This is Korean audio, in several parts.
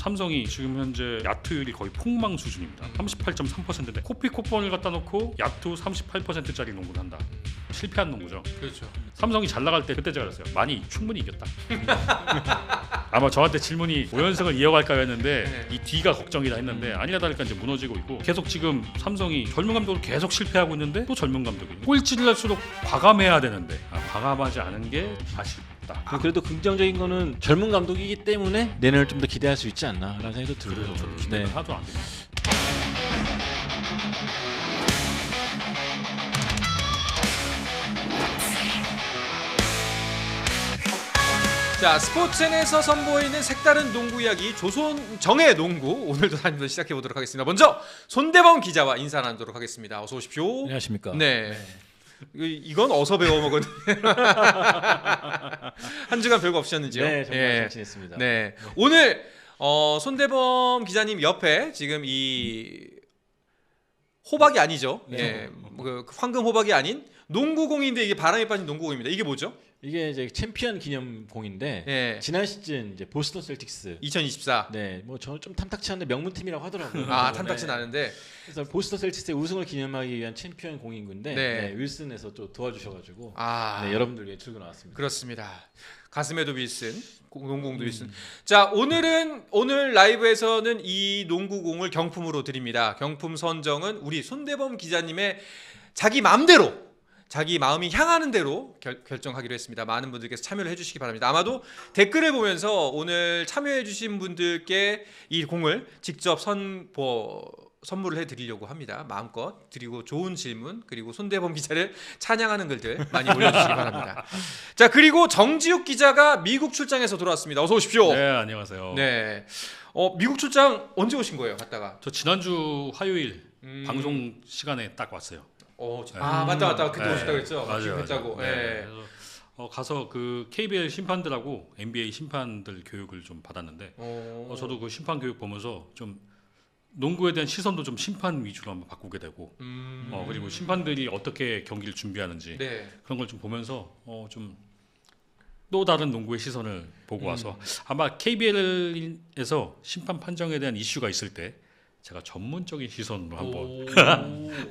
삼성이 지금 현재 야투율이 거의 폭망 수준입니다. 38.3%인데 코피 콧번을 갖다 놓고 야투 38%짜리 농구를 한다. 실패한 농구죠. 그렇죠. 삼성이 잘 나갈 때 그때 제가 그랬어요. 많이 충분히 이겼다. 아마 저한테 질문이 5연승을 이어갈까 했는데 이 D가 걱정이다 했는데 아니라 다를까 이제 무너지고 있고 계속 지금 삼성이 젊은 감독으로 계속 실패하고 있는데 또 젊은 감독이 꼴찌를 할수록 과감해야 되는데 과감하지 않은 게 아쉽다. 그래도 긍정적인 거는 젊은 감독이기 때문에 내년을 좀 더 기대할 수 있지 않나라는 생각도 들어요. 저도 기대는 하도 안 됩니다. 자, 스포츠N에서 선보이는 색다른 농구 이야기 조선정의 농구 오늘도 한번 시작해 보도록 하겠습니다. 먼저 손대범 기자와 인사 나누도록 하겠습니다. 어서 오십시오. 안녕하십니까. 네. 이건 어서 배워 먹은 한 주간 별거 없으셨는지요? 네, 정말 잘 지냈습니다. 네. 오늘 손대범 기자님 옆에 지금 이 호박이 아니죠? 네. 예, 그 황금 호박이 아닌 농구공인데 이게 바람에 빠진 농구공입니다. 이게 뭐죠? 이게 이제 챔피언 기념공인데 예. 지난 시즌 이제 보스턴 셀틱스 2024. 네, 뭐 저는 좀 탐탁치 않은데 명문팀이라고 하더라고요. 아, 탐탁진 네. 않은데. 그래서 보스턴 셀틱스의 우승을 기념하기 위한 챔피언 공인군데 네. 네, 윌슨에서 좀 도와주셔가지고 아, 네, 여러분들 위해 들고 나왔습니다. 그렇습니다. 가슴에도 윌슨, 농구공도 윌슨. 자, 오늘 라이브에서는 이 농구공을 경품으로 드립니다. 경품 선정은 우리 손대범 기자님의 자기 마음대로. 자기 마음이 향하는 대로 결정하기로 했습니다. 많은 분들께서 참여를 해주시기 바랍니다. 아마도 댓글을 보면서 오늘 참여해주신 분들께 이 공을 직접 선물을 해드리려고 합니다. 마음껏 드리고 좋은 질문 그리고 손대범 기자를 찬양하는 글들 많이 올려주시기 바랍니다. 자, 그리고 정지욱 기자가 미국 출장에서 돌아왔습니다. 어서 오십시오. 네, 안녕하세요. 네. 미국 출장 언제 오신 거예요? 갔다가? 저 지난주 화요일 방송 시간에 딱 왔어요. 아, 맞다. 그때 네. 오셨다고 했죠. 맞아요. 기억했다고. 네. 네. 그래서 가서 그 KBL 심판들하고 NBA 심판들 교육을 좀 받았는데 저도 그 심판 교육 보면서 좀 농구에 대한 시선도 좀 심판 위주로 한번 바꾸게 되고 그리고 심판들이 어떻게 경기를 준비하는지 네. 그런 걸 좀 보면서 좀 또 다른 농구의 시선을 보고 와서 아마 KBL에서 심판 판정에 대한 이슈가 있을 때 제가 전문적인 시선으로 한번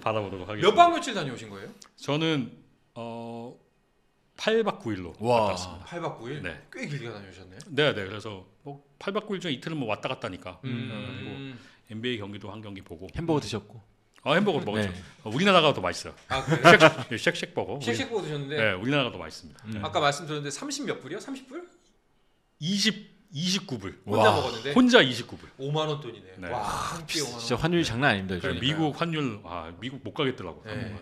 받아보도록 하겠습니다. 몇 박 며칠 다녀오신 거예요? 저는 8박 9일로 와. 갔다 왔습니다. 8박 9일? 네. 꽤 길게 다녀오셨네요. 네. 그래서 8박 9일 중에 이틀은 뭐 왔다 갔다니까. 그리고 음. NBA 경기도 한 경기 보고. 햄버거 드셨고. 햄버거 먹었죠. 네. 우리나라가 더 맛있어요. 아, 그래요? 쉑쉑버거. 쉑쉑버거 드셨는데 네, 우리나라가 더 맛있습니다. 아까 말씀드렸는데 30 몇 불이요? 30불? 29불. 혼자 와. 먹었는데 혼자 29불. 5만 원 돈이네. 네. 와, 한 끼에 5만 원. 진짜 환율이 장난 아닙니다. 요즘. 그러니까요. 미국 환율 미국 못 가겠더라고. 네.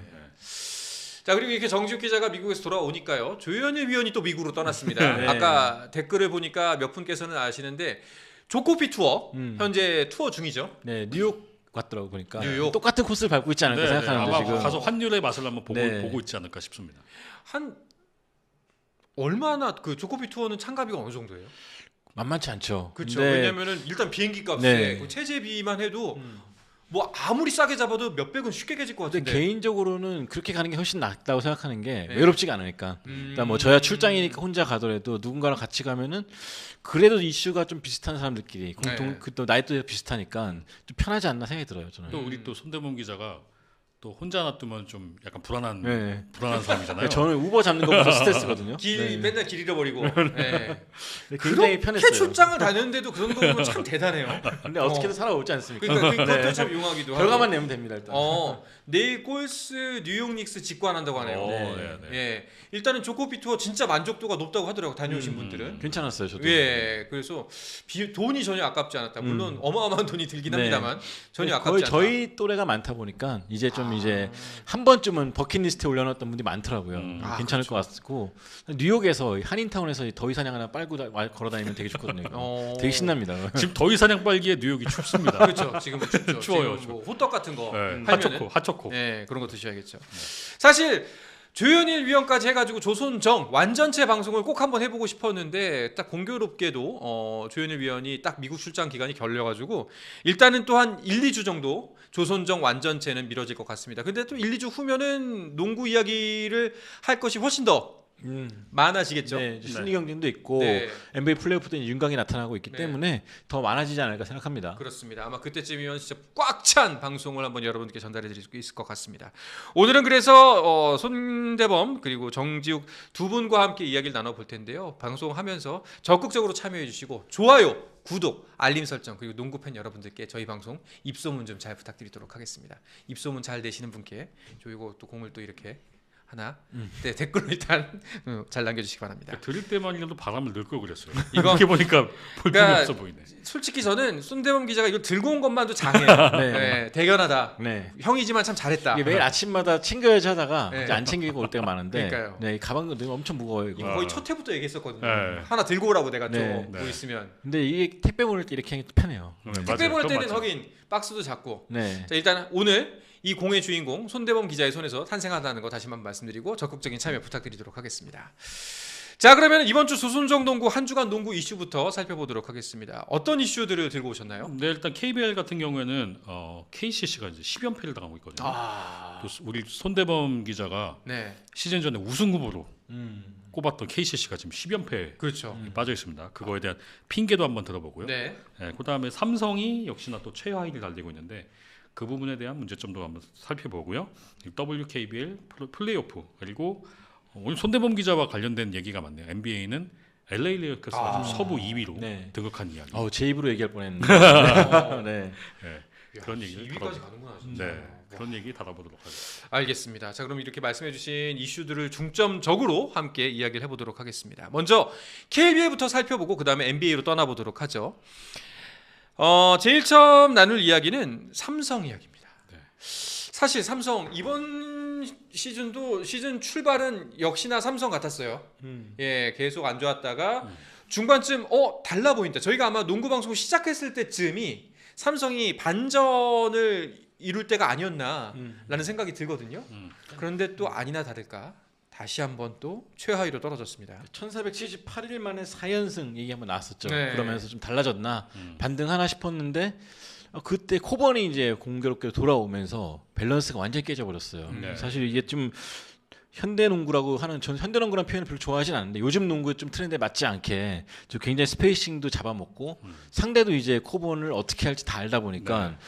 자, 그리고 이렇게 정지욱 기자가 미국에서 돌아오니까요. 조현일 위원이 또 미국으로 떠났습니다. 네. 아까 댓글을 보니까 몇 분께서는 아시는데 조코피 투어 현재 투어 중이죠. 네, 뉴욕 갔더라고 보니까 뉴욕. 똑같은 코스를 밟고 있지 않을까 생각하는데 아마 지금. 가서 환율의 맛을 한번 네. 보고 있지 않을까 싶습니다. 한 얼마나 그 조코피 투어는 참가비가 어느 정도예요? 만만치 않죠. 그렇죠. 근데 왜냐면은 일단 비행기 값에 네. 그 체제비만 해도 뭐 아무리 싸게 잡아도 몇백은 쉽게 깨질 것 근데 같은데. 개인적으로는 그렇게 가는 게 훨씬 낫다고 생각하는 게 네. 외롭지가 않으니까. 일단 뭐 저야 출장이니까 혼자 가더라도 누군가랑 같이 가면은 그래도 이슈가 좀 비슷한 사람들끼리 공통 네. 또 나이도 비슷하니까 좀 편하지 않나 생각이 들어요. 저는. 또 우리 또 손대범 기자가 또 혼자 놔두면 좀 약간 불안한 네. 사람이잖아요. 저는 우버 잡는 것부터 스트레스거든요. 맨날 길 잃어버리고. 네. 네, 굉장히 그렇게 편했어요. 출장을 다녔는데도 그 정도면 참 대단해요. 근데 어떻게든 살아오지 않습니까? 그러니까 그것도 네. 참 용하기도 하고. 결과만 내면 됩니다 일단. 내일 골스 뉴욕 닉스 직관한다고 하네요. 네. 예, 일단은 조코피 투어 진짜 만족도가 높다고 하더라고 다녀오신 분들은. 괜찮았어요 저도. 예, 그래서 돈이 전혀 아깝지 않았다. 물론 어마어마한 돈이 들긴 네. 합니다만 전혀 아깝지 거의 않다. 저희 또래가 많다 보니까 이제 좀 이제 한 번쯤은 버킷리스트에 올려놨던 분들이 많더라고요. 괜찮을 그렇죠. 것 같고 뉴욕에서 한인타운에서 더위 사냥 하나 빨고 걸어다니면 되게 좋거든요. 되게 신납니다. 지금 더위 사냥 빨기에 뉴욕이 춥습니다. 그렇죠. 지금 춥죠. 추워요, 지금 뭐 호떡 같은 거 네, 팔면은 핫초코. 네, 그런 거 드셔야겠죠. 사실 조현일 위원까지 해가지고 조선정 완전체 방송을 꼭 한번 해보고 싶었는데 딱 공교롭게도 조현일 위원이 딱 미국 출장 기간이 결려가지고 일단은 또 한 1, 2주 정도 조선정 완전체는 미뤄질 것 같습니다. 근데 또 1, 2주 후면은 농구 이야기를 할 것이 훨씬 더 많아지겠죠. 네, 이제 순위 경쟁도 있고 네. NBA 플레이오프도 이제 윤곽이 나타나고 있기 네. 때문에 더 많아지지 않을까 생각합니다. 그렇습니다. 아마 그때쯤이면 진짜 꽉 찬 방송을 한번 여러분께 전달해 드릴 수 있을 것 같습니다. 오늘은 그래서 손대범 그리고 정지욱 두 분과 함께 이야기를 나눠볼 텐데요. 방송하면서 적극적으로 참여해 주시고 좋아요, 구독, 알림 설정 그리고 농구팬 여러분들께 저희 방송 입소문 좀 잘 부탁드리도록 하겠습니다. 입소문 잘 되시는 분께 저희가 또 공을 또 이렇게 하나 네, 댓글로 일단 잘 남겨주시기 바랍니다. 그러니까 들을 때만이라도 바람을 넣을 걸 그랬어요. 이거- 이렇게 보니까 볼품이 그러니까 없어 보이네. 솔직히 저는 손대범 기자가 이거 들고 온 것만도 장해요. 네. 네, 대견하다. 네. 형이지만 참 잘했다. 이게 매일 아침마다 챙겨야지 하다가 네. 이제 안 챙기고 올 때가 많은데 그러니까요. 네, 이 가방도 너무 엄청 무거워요. 이거. 이거 거의 첫 회부터 얘기했었거든요. 네. 하나 들고 오라고 내가 좀 네. 뭐 네. 있으면. 근데 이게 택배 보낼 때 이렇게 하기 편해요. 네, 택배 맞아요. 보낼 그건 때는 맞아요. 하긴 박스도 작고. 네. 자 일단 오늘 이 공의 주인공 손대범 기자의 손에서 탄생한다는 거 다시 한번 말씀드리고 적극적인 참여 부탁드리도록 하겠습니다. 자 그러면 이번 주 조선정 농구 한 주간 농구 이슈부터 살펴보도록 하겠습니다. 어떤 이슈들을 들고 오셨나요? 네, 일단 KBL 같은 경우에는 KCC가 이제 10연패를 당하고 있거든요. 아, 또 우리 손대범 기자가 네, 시즌 전에 우승 후보로 음. 꼽았던 KCC가 지금 10연패에 그렇죠. 빠져 있습니다. 그거에 대한 핑계도 한번 들어보고요. 네, 그다음에 삼성이 역시나 또 최하위를 달리고 있는데 그 부분에 대한 문제점도 한번 살펴보고요. WKBL 플레이오프 그리고 오늘 손대범 기자와 관련된 얘기가 많네요. NBA는 LA 레이커스가 지금 서부 2위로 네. 등극한 이야기. 제 입으로 얘기할 뻔했는데. 네. 네, 그런 얘기를 2위까지 가는구나 진짜. 네, 그런 얘기 다뤄보도록 하겠습니다. 알겠습니다. 자 그럼 이렇게 말씀해주신 이슈들을 중점적으로 함께 이야기를 해보도록 하겠습니다. 먼저 KBL부터 살펴보고 그 다음에 NBA로 떠나보도록 하죠. 제일 처음 나눌 이야기는 삼성 이야기입니다. 네. 사실 삼성 이번 시즌도 시즌 출발은 역시나 삼성 같았어요. 예, 계속 안 좋았다가 중반쯤 달라 보인다. 저희가 아마 농구 방송 시작했을 때쯤이 삼성이 반전을 이룰 때가 아니었나라는 생각이 들거든요. 그런데 또 아니나 다를까 다시 한번 또 최하위로 떨어졌습니다. 1478일 만에 4연승 얘기 한번 나왔었죠. 네. 그러면서 좀 달라졌나 반등하나 싶었는데 그때 코번이 이제 공교롭게 돌아오면서 밸런스가 완전히 깨져버렸어요. 네. 사실 이게 좀 현대농구라고 하는 전 현대농구라는 표현을 별로 좋아하진 않는데 요즘 농구의 좀 트렌드에 맞지 않게 좀 굉장히 스페이싱도 잡아먹고 상대도 이제 코번을 어떻게 할지 다 알다 보니까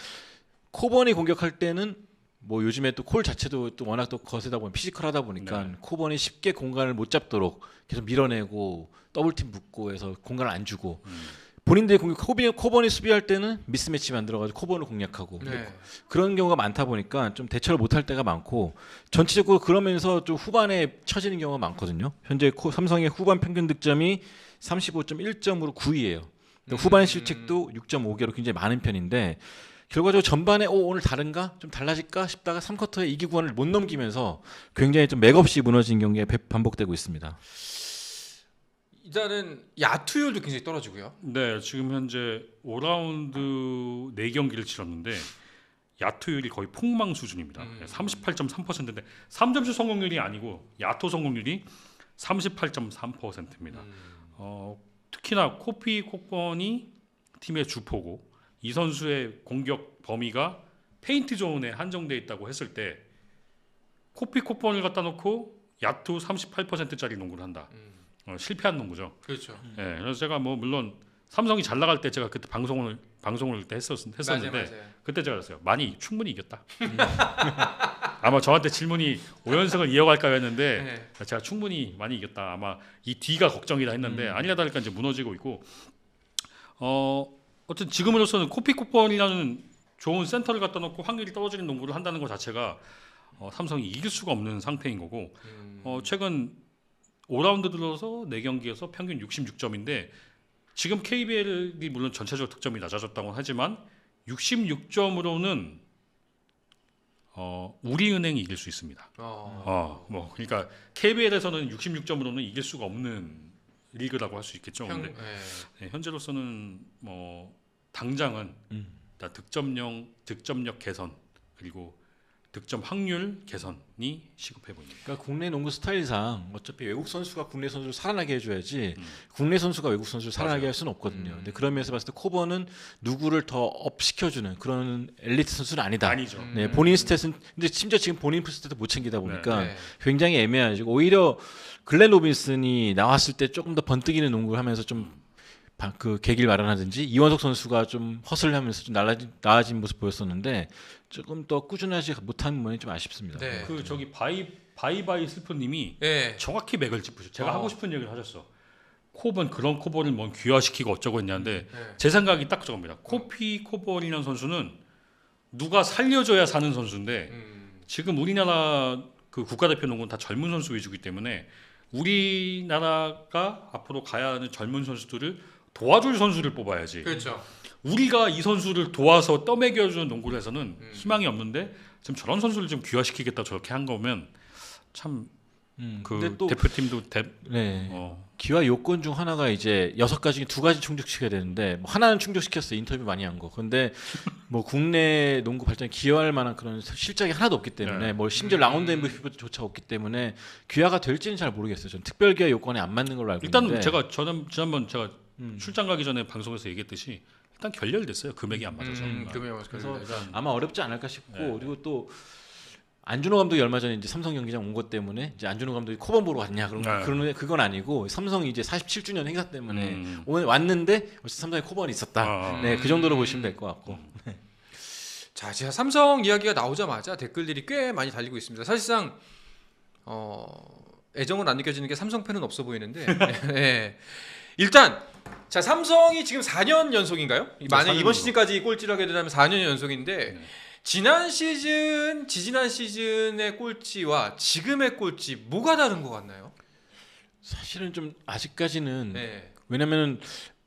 코번이 공격할 때는 뭐 요즘에 또 콜 자체도 또 워낙 또 거세다 보면 피지컬하다 보니까 네. 코번이 쉽게 공간을 못 잡도록 계속 밀어내고 더블팀 붙고 해서 공간을 안 주고 본인들이 코번이 수비할 때는 미스매치 만들어가지고 코번을 공략하고 네. 그런 경우가 많다 보니까 좀 대처를 못할 때가 많고 전체적으로 그러면서 좀 후반에 처지는 경우가 많거든요. 현재 삼성의 후반 평균 득점이 35.1점으로 9위예요. 후반 실책도 6.5개로 굉장히 많은 편인데 결과적으로 전반에 오늘 다른가? 좀 달라질까 싶다가 3쿼터에 이기 구간을 못 넘기면서 굉장히 좀 맥없이 무너진 경기가 반복되고 있습니다. 일단은 야투율도 굉장히 떨어지고요. 네, 지금 현재 5라운드 4경기를 치렀는데 야투율이 거의 폭망 수준입니다. 38.3%인데 3점슛 성공률이 아니고 야투 성공률이 38.3%입니다. 특히나 코피 콕번이 팀의 주포고 이 선수의 공격 범위가 페인트 존에 한정돼 있다고 했을 때 코피 콕번을 갖다 놓고 야투 38%짜리 농구를 한다. 실패한 농구죠. 그렇죠. 예, 그래서 제가 뭐 물론 삼성이 잘 나갈 때 제가 그때 방송을 그때 했었는데 맞아요. 그때 제가 그랬어요. 많이 충분히 이겼다. 아마 저한테 질문이 5연승을 이어갈까 했는데 네. 제가 충분히 많이 이겼다. 아마 이 D가 걱정이다 했는데 아니라 다를까 이제 무너지고 있고 어쨌든 지금으로서는 코피 콕번이라는 좋은 센터를 갖다 놓고 확률이 떨어지는 농구를 한다는 것 자체가 삼성이 이길 수가 없는 상태인 거고 최근 5라운드 들어서 4경기에서 평균 66점인데 지금 KBL이 물론 전체적으로 득점이 낮아졌다고 하지만 66점으로는 우리은행이 이길 수 있습니다. 뭐 그러니까 KBL에서는 66점으로는 이길 수가 없는 리그라고 할 수 있겠죠. 근데 현재로서는 뭐 당장은 득점력 개선 그리고 득점 확률 개선이 시급해 보입니다. 그러니까 국내 농구 스타일상 어차피 외국 선수가 국내 선수를 살아나게 해줘야지 국내 선수가 외국 선수를 살아나게 맞아요. 할 수는 없거든요. 근데 그런 면에서 봤을 때 코버는 누구를 더 업 시켜주는 그런 엘리트 선수는 아니다. 아니죠. 네, 본인 스탯은 근데 심지어 지금 본인 스탯도 못 챙기다 보니까 네. 굉장히 애매해지고 오히려 글렌 로빈슨이 나왔을 때 조금 더 번뜩이는 농구를 하면서 좀 그 계기를 마련하든지 이원석 선수가 좀 허슬을 하면서 좀 나아진 모습 보였었는데 조금 더 꾸준하지 못한 부분이 좀 아쉽습니다. 네. 그 저기 바이바이 슬프님이 네. 정확히 맥을 짚으셨죠. 제가 어. 하고 싶은 얘기를 하셨어. 코본 그런 코볼을 뭐 귀화시키고 어쩌고 했냐는데 네. 제 생각이 딱 저겁니다. 코피 코볼이라는 선수는 누가 살려줘야 사는 선수인데 지금 우리나라 그 국가대표 농구는 다 젊은 선수 위주이기 때문에 우리나라가 앞으로 가야 하는 젊은 선수들을 도와줄 선수를 뽑아야지. 그렇죠. 우리가 이 선수를 도와서 떠먹여주는 농구를 해서는 희망이 없는데 지금 저런 선수를 좀 귀화시키겠다 저렇게 한 거면 참 그 근데 또 대표팀도 네. 기화 요건 중 하나가 이제 6가지 중에 2가지 충족시켜야 되는데 뭐 하나는 충족시켰어요. 인터뷰 많이 한 거. 근데 뭐 국내 농구 발전에 기여할 만한 그런 실적이 하나도 없기 때문에 네. 뭐 심지어 라운드 MVP조차 없기 때문에 기화가 될지는 잘 모르겠어요. 전 특별 기화 요건에 안 맞는 걸로 알고 일단 있는데 제가 지난번 제가 출장 가기 전에 방송에서 얘기했듯이 일단 결렬됐어요. 금액이 안 맞아서. 그래서 아마 어렵지 않을까 싶고 네. 그리고 또 안준호 감독이 얼마 전에 이제 삼성 경기장 온 것 때문에 이제 안준호 감독이 코번 보러 왔냐 그런 그건 아니고 삼성이 이제 47주년 행사 때문에 오늘 왔는데 삼성에 코번이 있었다. 네, 그 정도로 보시면 될 것 같고. 자, 제가 삼성 이야기가 나오자마자 댓글들이 꽤 많이 달리고 있습니다. 사실상 애정은 안 느껴지는 게 삼성 팬은 없어 보이는데 네. 일단 자 삼성이 지금 4년 연속인가요? 만약 이번 시즌까지 꼴찌를 하게 되면 4년 연속인데 지난 시즌, 지지난 시즌의 꼴찌와 지금의 꼴찌 뭐가 다른 것 같나요? 사실은 좀 아직까지는 네. 왜냐면은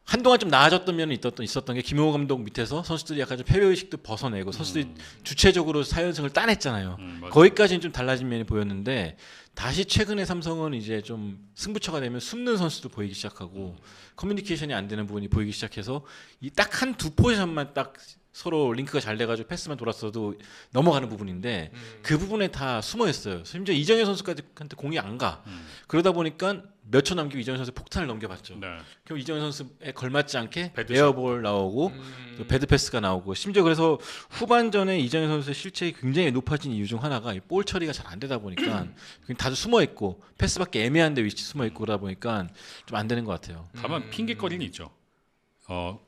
한동안 좀 나아졌던 면이 있었던 게 김용호 감독 밑에서 선수들이 약간 좀 패배 의식도 벗어내고 선수들이 주체적으로 4연승을 따냈잖아요. 거기까지는 좀 달라진 면이 보였는데 다시 최근에 삼성은 이제 좀 승부처가 되면 숨는 선수도 보이기 시작하고 커뮤니케이션이 안 되는 부분이 보이기 시작해서 이 딱 한 두 포지션만 딱 서로 링크가 잘 돼가지고 패스만 돌았어도 넘어가는 부분인데 그 부분에 다 숨어 있어요. 심지어 이정현 선수까지한테 공이 안 가. 그러다 보니까 몇 초 남기고 이정현 선수 폭탄을 넘겨봤죠. 네. 그럼 이정현 선수에 걸맞지 않게 배드샷. 에어볼 나오고 또 배드 패스가 나오고 심지어 그래서 후반전에 이정현 선수의 실책이 굉장히 높아진 이유 중 하나가 이 볼 처리가 잘 안 되다 보니까 다들 숨어 있고 패스밖에 애매한데 위치 숨어 있고 그러다 보니까 좀 안 되는 것 같아요. 다만 핑계거리는 있죠.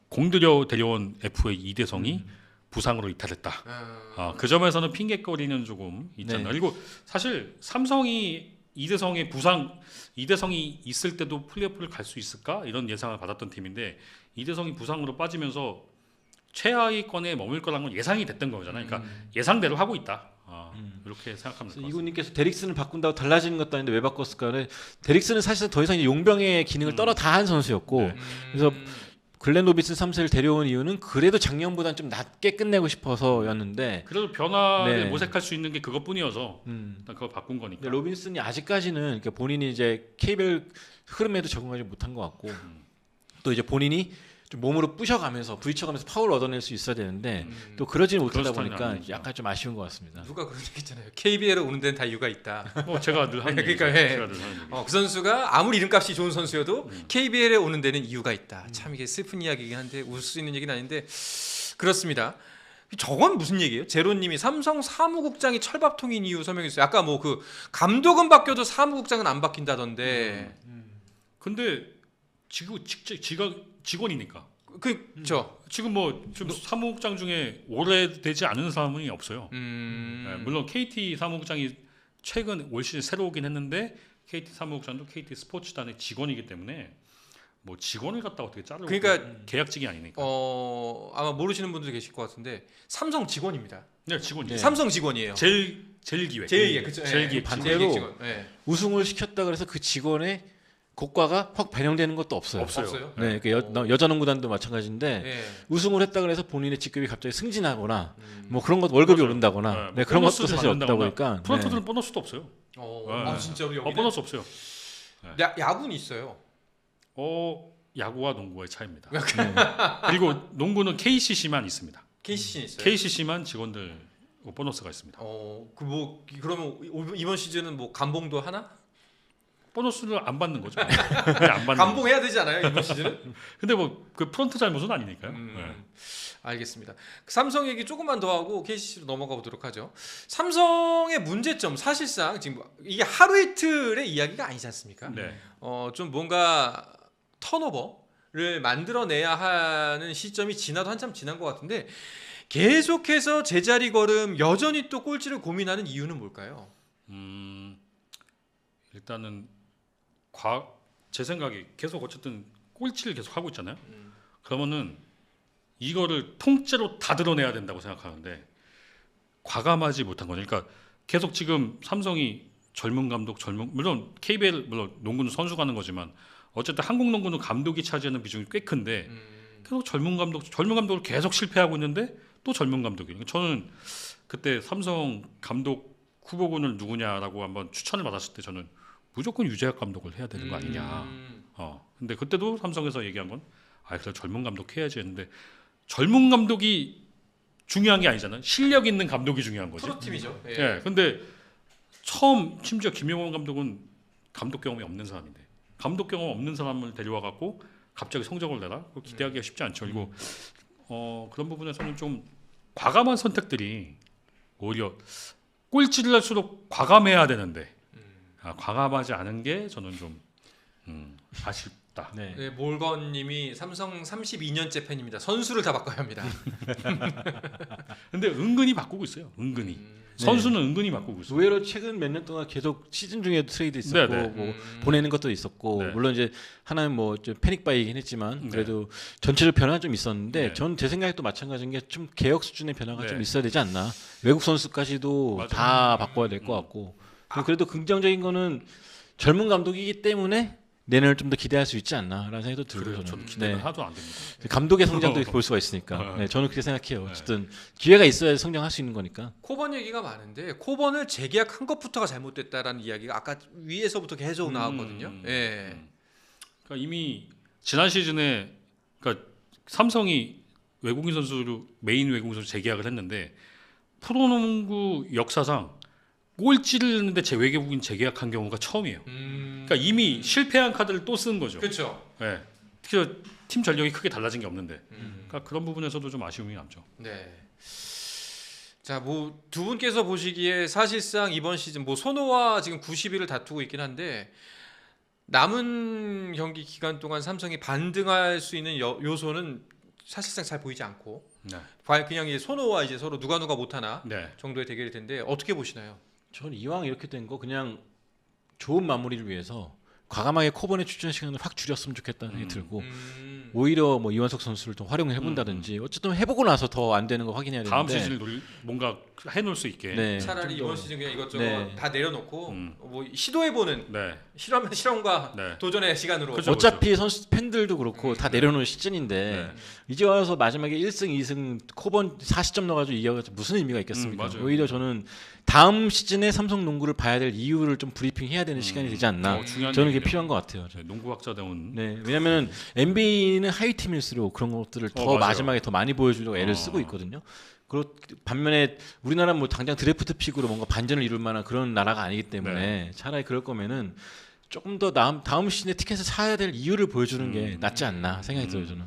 공들여 데려온 FA 이대성이 부상으로 이탈했다. 그 점에서는 핑계거리는 조금 있잖아요. 네. 그리고 사실 삼성이 이대성이 있을 때도 플레이오프를 갈 수 있을까 이런 예상을 받았던 팀인데 이대성이 부상으로 빠지면서 최하위권에 머물 거라는 건 예상이 됐던 거잖아요. 그러니까 예상대로 하고 있다. 이렇게 생각하면 될 것 같습니다. 이구님께서 데릭슨을 바꾼다고 달라지는 것도 아닌데 왜 바꿨을까는 데릭슨은 사실상 더 이상 이제 용병의 기능을 떨어 다 한 선수였고 네. 그래서 글렌 로빈슨 3세를 데려온 이유는 그래도 작년보다는 좀 낮게 끝내고 싶어서였는데 그래도 변화를 네. 모색할 수 있는 게 그것뿐이어서 일단 그걸 바꾼 거니까. 근데 로빈슨이 아직까지는 그러니까 본인이 이제 KBL 흐름에도 적응하지 못한 것 같고 또 이제 본인이 좀 몸으로 부셔가면서 부딪혀가면서 파울을 얻어낼 수 있어야 되는데 또 그러지는 못하다 그런 스타일은 보니까 아니니까. 약간 좀 아쉬운 것 같습니다. 누가 그런 얘기 있잖아요. KBL에 오는 데는 다 이유가 있다. 제가 늘 하는 그러니까, 얘기죠. 예. 제가 늘 하는 얘기. 그 선수가 아무리 이름값이 좋은 선수여도 KBL에 오는 데는 이유가 있다. 참 이게 슬픈 이야기긴 한데 웃을 수 있는 얘기는 아닌데 그렇습니다. 저건 무슨 얘기예요? 제로님이 삼성 사무국장이 철밥통인 이유 설명했어요. 아까 뭐 그 감독은 바뀌어도 사무국장은 안 바뀐다던데. 근데 직원이니까. 그죠. 지금 뭐 좀 사무국장 중에 오래되지 않은 사람이 없어요. 네, 물론 KT 사무국장이 최근 올 시즌 새로 오긴 했는데 KT 사무국장도 KT 스포츠단의 직원이기 때문에 뭐 직원을 갖다 어떻게 자르고 그러니까 계약직이 아니니까. 아마 모르시는 분들 계실 것 같은데 삼성 직원입니다. 네, 직원이죠. 삼성 직원이에요. 제일 기획. 제일 그쵸. 제일 기획. 반대로 직원. 예. 우승을 시켰다 그래서 그 직원의 고과가 확 반영되는 것도 없어요. 없어요. 네, 그러니까 여자 농구단도 마찬가지인데 예. 우승을 했다 그래서 본인의 직급이 갑자기 승진하거나 뭐 그런 것 월급이 맞아요. 오른다거나 네, 네, 그런 것도 보너스를 사실 없다 받는다거나. 보니까 프런트들은 보너스도 없어요. 네. 진짜로 여기는? 보너스 없어요. 야구는 있어요. 야구와 농구의 차이입니다. 네. 그리고 농구는 KCC만 있습니다. KCC는 있어요. KCC만 직원들 보너스가 있습니다. 뭐 그러면 이번 시즌은 뭐 감봉도 하나? 보너스를 안 받는 거죠. 그냥 안 받는. 감봉해야 되지 않아요 이번 시즌은? 근데 뭐 그 프런트 잘못은 아니니까요. 네. 알겠습니다. 삼성 얘기 조금만 더 하고 KCC로 넘어가 보도록 하죠. 삼성의 문제점 사실상 지금 이게 하루 이틀의 이야기가 아니지 않습니까? 네. 좀 뭔가 턴오버를 만들어내야 하는 시점이 지나도 한참 지난 것 같은데 계속해서 제자리 걸음 여전히 또 꼴찌를 고민하는 이유는 뭘까요? 일단은 제 생각에 계속 어쨌든 꼴찌를 계속 하고 있잖아요. 그러면은 이거를 통째로 다 드러내야 된다고 생각하는데 과감하지 못한 거죠. 그러니까 계속 지금 삼성이 젊은 감독, 물론 KBL 물론 농구는 선수가 하는 거지만 어쨌든 한국 농구는 감독이 차지하는 비중이 꽤 큰데 계속 젊은 감독을 계속 실패하고 있는데 또 젊은 감독이. 저는 그때 삼성 감독 후보군을 누구냐라고 한번 추천을 받았을 때 저는 무조건 유재학 감독을 해야 되는 거 아니냐. 근데 그때도 삼성에서 얘기한 건 그래 젊은 감독 해야지 했는데 젊은 감독이 중요한 게 아니잖아요. 실력 있는 감독이 중요한 거지. 프로팀이죠. 예. 예. 근데 처음 심지어 김용원 감독은 감독 경험이 없는 사람인데 감독 경험 없는 사람을 데려와 갖고 갑자기 성적을 내라? 그거 기대하기가 쉽지 않죠. 그리고 그런 부분에서는 좀 과감한 선택들이 오히려 꼴찌를 할수록 과감해야 되는데 과감하지 않은 게 저는 좀 아쉽다. 네. 네, 몰건님이 삼성 32년째 팬입니다. 선수를 다 바꿔야 합니다. 근데 은근히 바꾸고 있어요. 은근히 선수는 은근히 바꾸고 있어요. 의외로 최근 몇 년 동안 계속 시즌 중에도 트레이드 있었고 네네. 뭐 보내는 것도 있었고 네. 물론 이제 하나는 뭐 좀 패닉바이긴 했지만 네. 그래도 전체적 변화가 좀 있었는데 네. 전 제 생각에 또 마찬가지인 게 좀 개혁 수준의 변화가 네. 좀 있어야 되지 않나. 외국 선수까지도 맞아요. 다 바꿔야 될 것 같고 그래도 긍정적인 거는 젊은 감독이기 때문에 내년을 좀 더 기대할 수 있지 않나라는 생각도 들고 그래요. 저도 저는. 기대는 네. 하도 안 됩니다. 감독의 성장도 볼 수가 있으니까. 네, 저는 그렇게 생각해요. 네. 어쨌든 기회가 있어야 성장할 수 있는 거니까. 코번 얘기가 많은데 코번을 재계약한 것부터가 잘못됐다라는 이야기가 아까 위에서부터 계속 나왔거든요. 예. 그러니까 이미 지난 시즌에 그러니까 삼성이 외국인 선수로 메인 외국인 선수 재계약을 했는데 프로농구 역사상 꼴찌를 했는데 외국인 재계약한 경우가 처음이에요. 그러니까 이미 실패한 카드를 또 쓴 거죠. 그렇죠. 네. 특히 팀 전력이 크게 달라진 게 없는데, 그러니까 그런 부분에서도 좀 아쉬움이 남죠. 네. 자, 뭐 두 분께서 보시기에 사실상 이번 시즌 뭐 손호와 지금 90일을 다투고 있긴 한데 남은 경기 기간 동안 삼성이 반등할 수 있는 요소는 사실상 잘 보이지 않고 네. 그냥 이제 손호와 이제 서로 누가 못하나 네. 정도의 대결일 텐데 어떻게 보시나요? 저는 이왕 이렇게 된 거 그냥 좋은 마무리를 위해서 과감하게 코번의 출전 시간을 확 줄였으면 좋겠다는 생각이 들고 오히려 뭐 이완석 선수를 좀 활용해 본다든지 어쨌든 해보고 나서 더 안 되는 거 확인해야 되는데 다음 시즌을 뭔가 해놓을 수 있게. 네, 차라리 좀 이번 더- 시즌 그냥 이것저것 네. 다 내려놓고 뭐 시도해보는 네. 실험과 네. 도전의 시간으로 그렇죠. 어차피 선수 팬들도 그렇고 다 내려놓은 시즌인데 네. 이제 와서 마지막에 1승 2승 코번 40점 넣어가지고 이겨가지고 무슨 의미가 있겠습니까? 맞아요. 오히려 저는 다음 시즌에 삼성 농구를 봐야 될 이유를 좀 브리핑해야 되는 시간이 되지 않나. 중요한 저는 그게 얘기네요. 필요한 것 같아요. 네, 농구학자다운. 네, 왜냐하면 NBA는 하위 팀일수록 그런 것들을 더 맞아요. 마지막에 더 많이 보여주려고 애를 쓰고 있거든요. 그리고 반면에 우리나라는 뭐 당장 드래프트 픽으로 뭔가 반전을 이룰 만한 그런 나라가 아니기 때문에 차라리 그럴 거면은 조금 더 다음 시즌에 티켓을 사야 될 이유를 보여주는 게 낫지 않나 생각이 들어요 저는.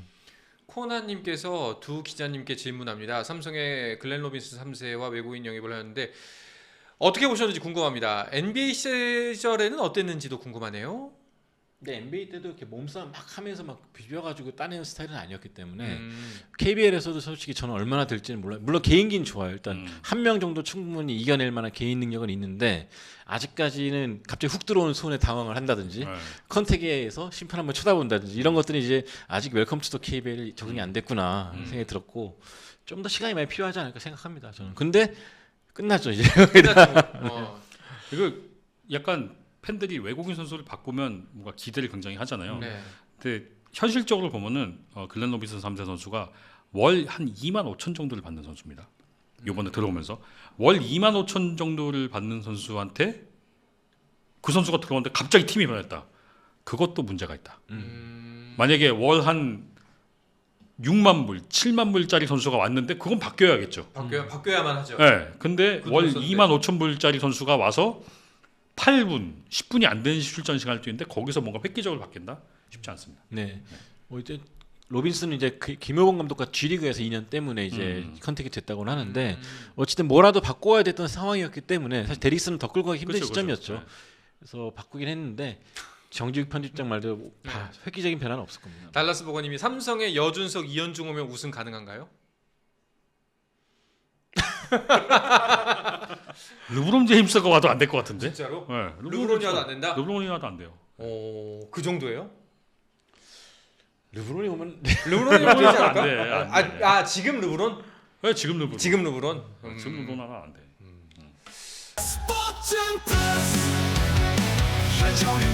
코나님께서 두 기자님께 질문합니다. 삼성의 글렌 로빈슨 3세와 외국인 영입을 하는데 어떻게 보셨는지 궁금합니다. NBA 시절에는 어땠는지도 궁금하네요. 근데 NBA 때도 이렇게 몸싸움 막 하면서 막 비벼가지고 따내는 스타일은 아니었기 때문에 KBL에서도 솔직히 저는 얼마나 될지는 몰라요. 물론 개인기는 좋아요. 일단 한 명 정도 충분히 이겨낼 만한 개인 능력은 있는데 아직까지는 갑자기 훅 들어오는 손에 당황을 한다든지 네. 컨택에서 심판 한번 쳐다본다든지 이런 것들이 이제 아직 웰컴 투 더 KBL이 적응이 안 됐구나 생각이 들었고 좀 더 시간이 많이 필요하지 않을까 생각합니다. 저는. 근데 끝났죠 이제. 이거 약간 팬들이 외국인 선수를 바꾸면 뭔가 기대를 굉장히 하잖아요. 네. 근데 현실적으로 보면은 글렌 로빈슨 3세 선수가 월 한 2만 5천 정도를 받는 선수입니다. 이번에 들어오면서 월 2만 5천 정도를 받는 선수한테 그 선수가 들어오는데 갑자기 팀이 변했다. 그것도 문제가 있다. 만약에 월 한 6만 불, 7만 불짜리 선수가 왔는데 그건 바뀌어야겠죠. 바뀌어야만 하죠. 네, 근데 그 월 선수인데. 2만 5천 불짜리 선수가 와서 8분, 10분이 안 되는 출전 시간을 뛰는데 거기서 뭔가 획기적으로 바뀐다? 쉽지 않습니다. 네. 이제 로빈슨은 이제 김효범 감독과 G리그에서 2년 때문에 이제 컨택이 됐다고는 하는데 어쨌든 뭐라도 바꿔야 됐던 상황이었기 때문에 사실 데릭슨은 더 끌고 가기 힘든 그렇죠, 시점이었죠. 그렇죠. 그래서 바꾸긴 했는데 정지욱 편집장 말대로 획기적인 변화는 없을 겁니다. 달라스 버거님이 삼성의 여준석, 이현중 오면 우승 가능한가요? 르브론 제임스가 와도 안 될 것 같은데? 진짜로? 네, 르브론이 와도 안 된다? 르브론이 와도 안 돼요. 그 정도예요? 르브론이 오면 르브론이 오면 되지 않을까? 안 돼, 안 돼. 지금 르브론? 네, 지금 르브론. 지금 르브론? 지금 르브론 하나 안 돼. 스포츠 플러스 최종의